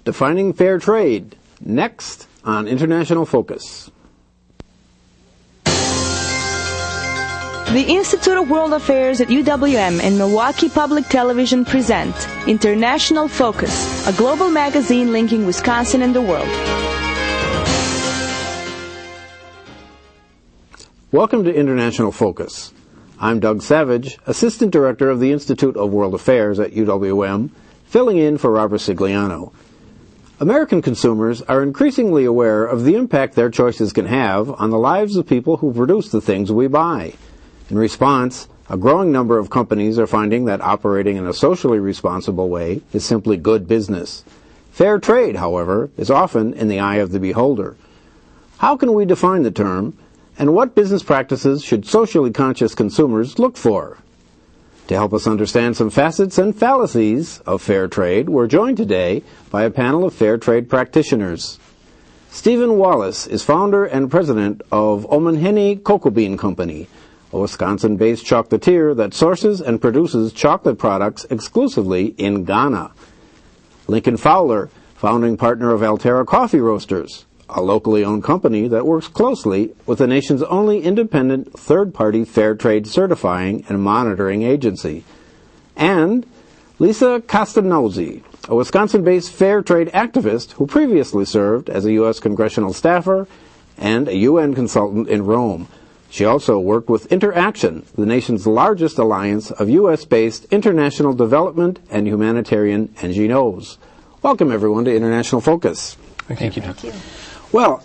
Defining Fair Trade, next on International Focus. The Institute of World Affairs at UWM and Milwaukee Public Television present International Focus, a global magazine linking Wisconsin and the world. Welcome to International Focus. I'm Doug Savage, Assistant Director of the Institute of World Affairs at UWM, filling in for Robert Sigliano. American consumers are increasingly aware of the impact their choices can have on the lives of people who produce the things we buy. In response, a growing number of companies are finding that operating in a socially responsible way is simply good business. Fair trade, however, is often in the eye of the beholder. How can we define the term, and what business practices should socially conscious consumers look for? To help us understand some facets and fallacies of fair trade, we're joined today by a panel of fair trade practitioners. Stephen Wallace is founder and president of Omanhene Cocoa Bean Company, a Wisconsin-based chocolatier that sources and produces chocolate products exclusively in Ghana. Lincoln Fowler, founding partner of Alterra Coffee Roasters, a locally owned company that works closely with the nation's only independent third-party fair trade certifying and monitoring agency. And Lisa Castagnozzi, a Wisconsin-based fair trade activist who previously served as a U.S. congressional staffer and a UN consultant in Rome. She also worked with Interaction, the nation's largest alliance of U.S.-based international development and humanitarian NGOs. Welcome, everyone, to International Focus. Thank you. Thank you. Well,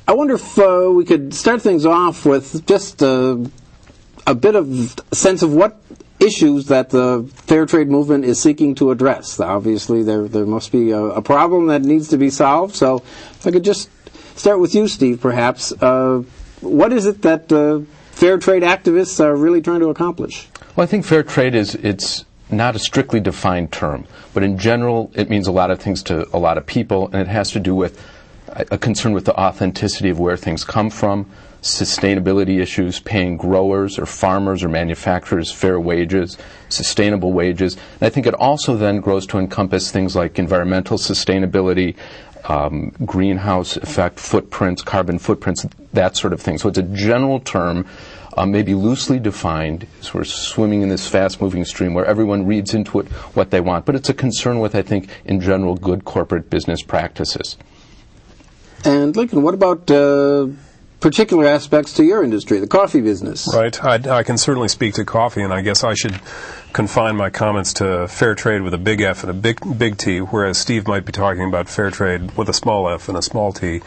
I wonder if we could start things off with just a bit of sense of what issues that the fair trade movement is seeking to address. Obviously, there must be a problem that needs to be solved. So if I could just start with you, Steve, perhaps. What is it that fair trade activists are really trying to accomplish? Well, I think fair trade it's not a strictly defined term, but in general it means a lot of things to a lot of people, and it has to do with a concern with the authenticity of where things come from, sustainability issues, paying growers or farmers or manufacturers fair wages, sustainable wages. And I think it also then grows to encompass things like environmental sustainability, greenhouse effect footprints, carbon footprints, that sort of thing. So it's a general term, maybe loosely defined, as we're swimming in this fast-moving stream where everyone reads into it what they want. But it's a concern with, I think, in general, good corporate business practices. And Lincoln, what about particular aspects to your industry, the coffee business? Right. I can certainly speak to coffee, and I guess I should confine my comments to fair trade with a big F and a big T, whereas Steve might be talking about fair trade with a small f and a small t.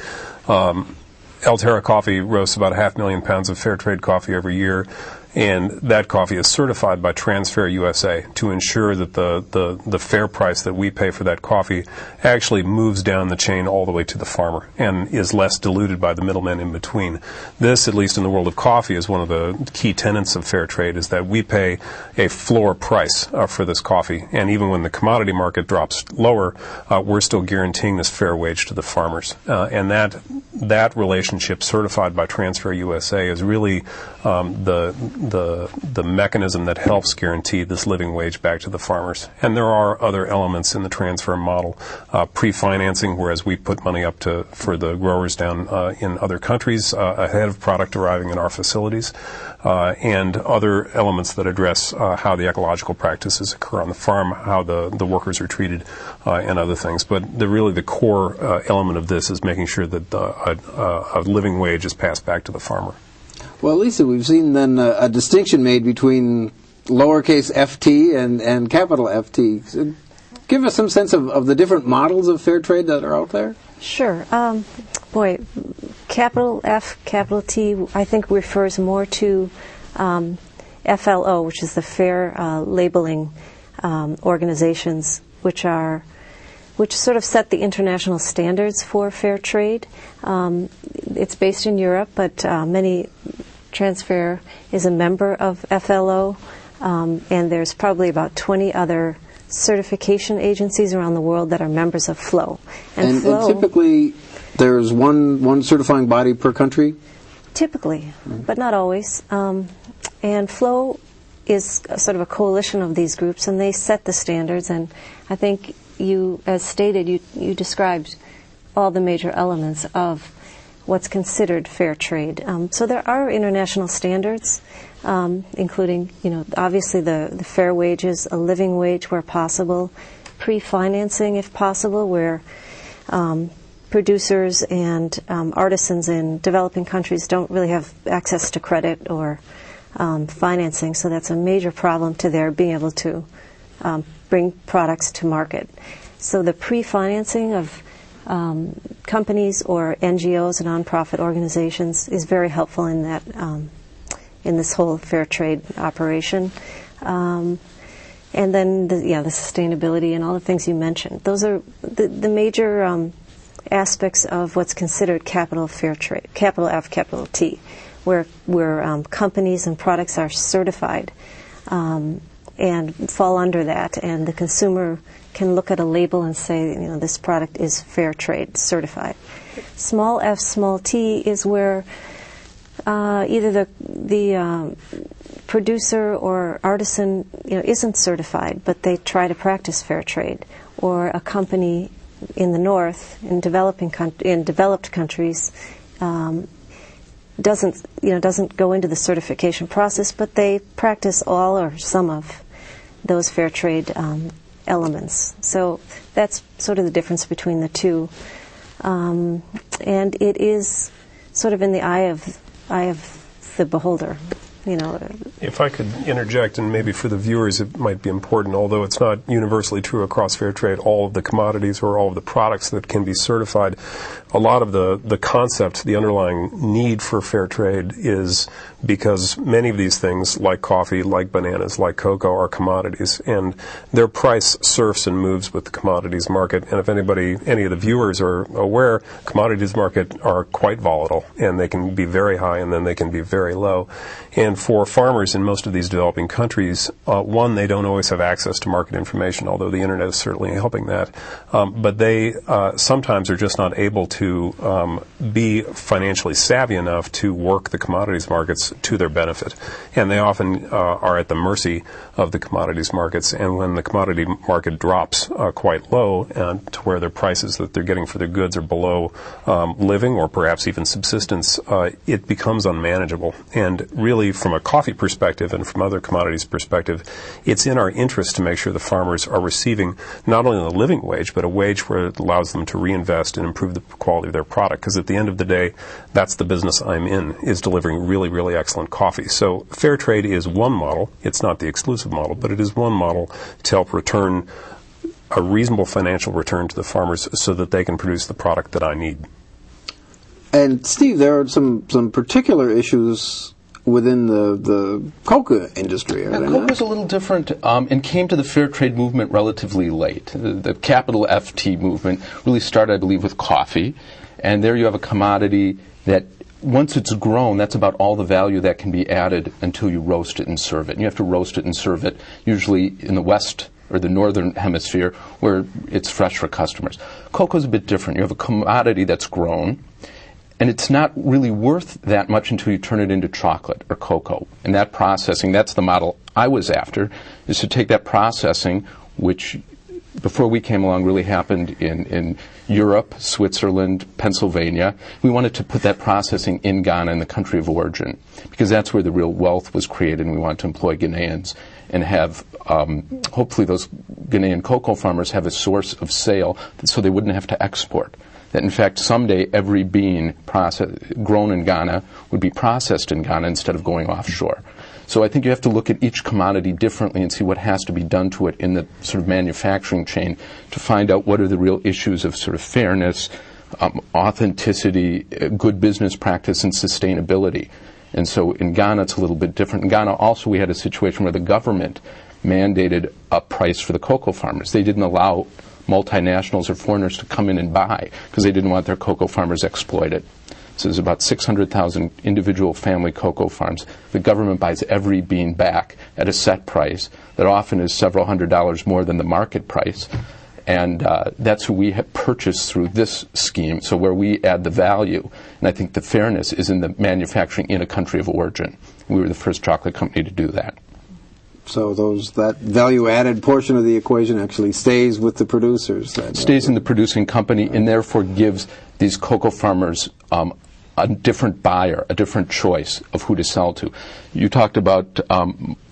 Alterra Coffee roasts about 500,000 pounds of fair trade coffee every year, and that coffee is certified by Transfair USA to ensure that the fair price that we pay for that coffee actually moves down the chain all the way to the farmer and is less diluted by the middlemen in between. This, at least in the world of coffee, is one of the key tenets of fair trade, is that we pay a floor price for this coffee, and even when the commodity market drops lower, we're still guaranteeing this fair wage to the farmers. And that relationship, certified by Transfair USA, is really the mechanism that helps guarantee this living wage back to the farmers. And there are other elements in the transfer model, pre-financing, whereas we put money up for the growers down in other countries ahead of product arriving in our facilities, and other elements that address how the ecological practices occur on the farm, how the workers are treated, and other things. But really the core element of this is making sure that a living wage is passed back to the farmer. Well, Lisa, we've seen then a distinction made between lowercase ft and capital FT. So give us some sense of the different models of fair trade that are out there. Sure. Capital F, capital T, I think refers more to FLO, which is the Fair Labeling organizations, which sort of set the international standards for fair trade. It's based in Europe, but Transfair is a member of FLO, and there's probably about 20 other certification agencies around the world that are members of FLO. And typically there's one certifying body per country? Typically, but not always. And FLO is sort of a coalition of these groups, and they set the standards, and I think as stated, you described all the major elements of what's considered fair trade. So there are international standards, including, obviously the fair wages, a living wage where possible, pre-financing if possible, where producers and artisans in developing countries don't really have access to credit or financing, so that's a major problem to their being able to bring products to market. So the pre-financing of companies or NGOs and nonprofit organizations is very helpful in that in this whole fair trade operation. And then the sustainability and all the things you mentioned. Those are the major aspects of what's considered capital fair trade, capital F, capital T, where companies and products are certified and fall under that, and the consumer can look at a label and say, this product is fair trade certified. Small f, small t is where either the producer or artisan isn't certified, but they try to practice fair trade, or a company in the north, in developed countries, doesn't go into the certification process, but they practice all or some of those fair trade elements. So that's sort of the difference between the two, and it is sort of in the eye of the beholder. If I could interject, and maybe for the viewers it might be important, although it's not universally true across fair trade, all of the commodities or all of the products that can be certified, a lot of the concept, the underlying need for fair trade is because many of these things, like coffee, like bananas, like cocoa, are commodities, and their price surfs and moves with the commodities market. And if any of the viewers are aware, commodities market are quite volatile, and they can be very high and then they can be very low. And for farmers in most of these developing countries, one, they don't always have access to market information, although the internet is certainly helping that. But they sometimes are just not able to be financially savvy enough to work the commodities markets to their benefit. And they often are at the mercy of the commodities markets. And when the commodity market drops quite low to where their prices that they're getting for their goods are below living or perhaps even subsistence, it becomes unmanageable. And really, from a coffee perspective and from other commodities perspective, it's in our interest to make sure the farmers are receiving not only a living wage, but a wage where it allows them to reinvest and improve the quality of their product. Because at the end of the day, that's the business I'm in, is delivering really, really excellent coffee. So fair trade is one model. It's not the exclusive model, but it is one model to help return a reasonable financial return to the farmers so that they can produce the product that I need. And Steve, there are some particular issues within the cocoa industry. Cocoa's a little different and came to the fair trade movement relatively late. The capital FT movement really started, I believe, with coffee. And there you have a commodity that once it's grown, that's about all the value that can be added until you roast it and serve it. And you have to roast it and serve it usually in the west or the northern hemisphere where it's fresh for customers. Cocoa's a bit different. You have a commodity that's grown, and it's not really worth that much until you turn it into chocolate or cocoa. And that processing, that's the model I was after, is to take that processing, which before we came along really happened in Europe, Switzerland, Pennsylvania. We wanted to put that processing in Ghana, in the country of origin, because that's where the real wealth was created, and we wanted to employ Ghanaians and have hopefully those Ghanaian cocoa farmers have a source of sale so they wouldn't have to export. That in fact someday every bean grown in Ghana would be processed in Ghana instead of going offshore. So I think you have to look at each commodity differently and see what has to be done to it in the sort of manufacturing chain to find out what are the real issues of sort of fairness, authenticity, good business practice, and sustainability. And so in Ghana it's a little bit different. In Ghana also we had a situation where the government mandated a price for the cocoa farmers. They didn't allow multinationals or foreigners to come in and buy because they didn't want their cocoa farmers exploited. So there's about 600,000 individual family cocoa farms. The government buys every bean back at a set price that often is several $100s more than the market price. And that's who we have purchased through this scheme, so where we add the value. And I think the fairness is in the manufacturing in a country of origin. We were the first chocolate company to do that. So that value-added portion of the equation actually stays with the producers. Stays in the producing company, and therefore gives these cocoa farmers a different buyer, a different choice of who to sell to. You talked about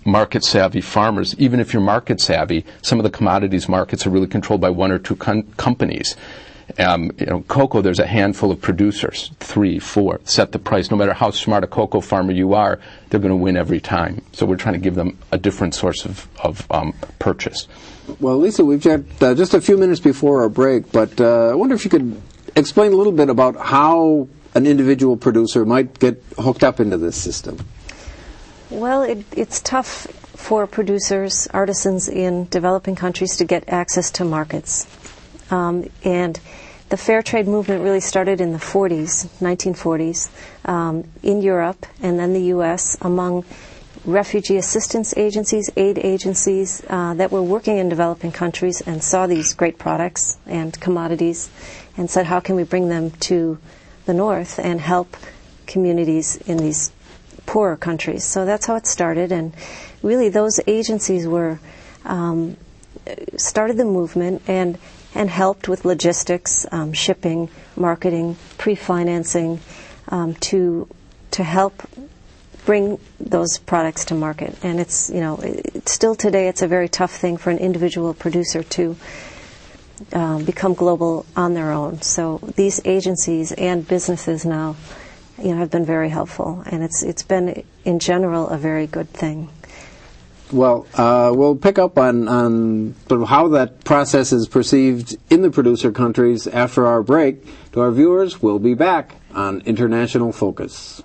market-savvy farmers. Even if you're market-savvy, some of the commodities markets are really controlled by one or two companies. Cocoa, there's a handful of producers, 3, 4, set the price. No matter how smart a cocoa farmer you are, they're going to win every time. So we're trying to give them a different source of purchase. Well, Lisa, we've got just a few minutes before our break, but I wonder if you could explain a little bit about how an individual producer might get hooked up into this system. Well, it's tough for producers, artisans in developing countries to get access to markets. And the fair trade movement really started in the 1940s, in Europe and then the U.S. among refugee assistance agencies, aid agencies that were working in developing countries and saw these great products and commodities and said, how can we bring them to the north and help communities in these poorer countries? So that's how it started, and really those agencies were started the movement and helped with logistics, shipping, marketing, pre-financing to help bring those products to market. And it's still today it's a very tough thing for an individual producer to become global on their own. So these agencies and businesses now have been very helpful, and it's been in general a very good thing. Well, we'll pick up on sort of how that process is perceived in the producer countries after our break. To our viewers, we'll be back on International Focus.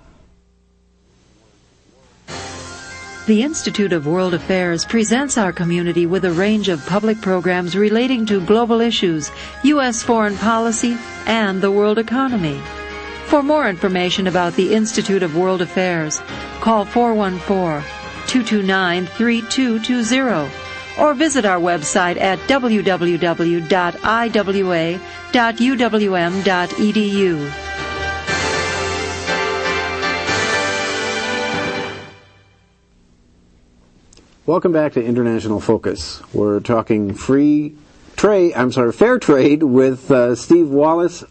The Institute of World Affairs presents our community with a range of public programs relating to global issues, U.S. foreign policy, and the world economy. For more information about the Institute of World Affairs, call 414-229-3220 or visit our website at www.iwa.uwm.edu. Welcome back to International Focus. We're talking fair trade with Steve Wallace.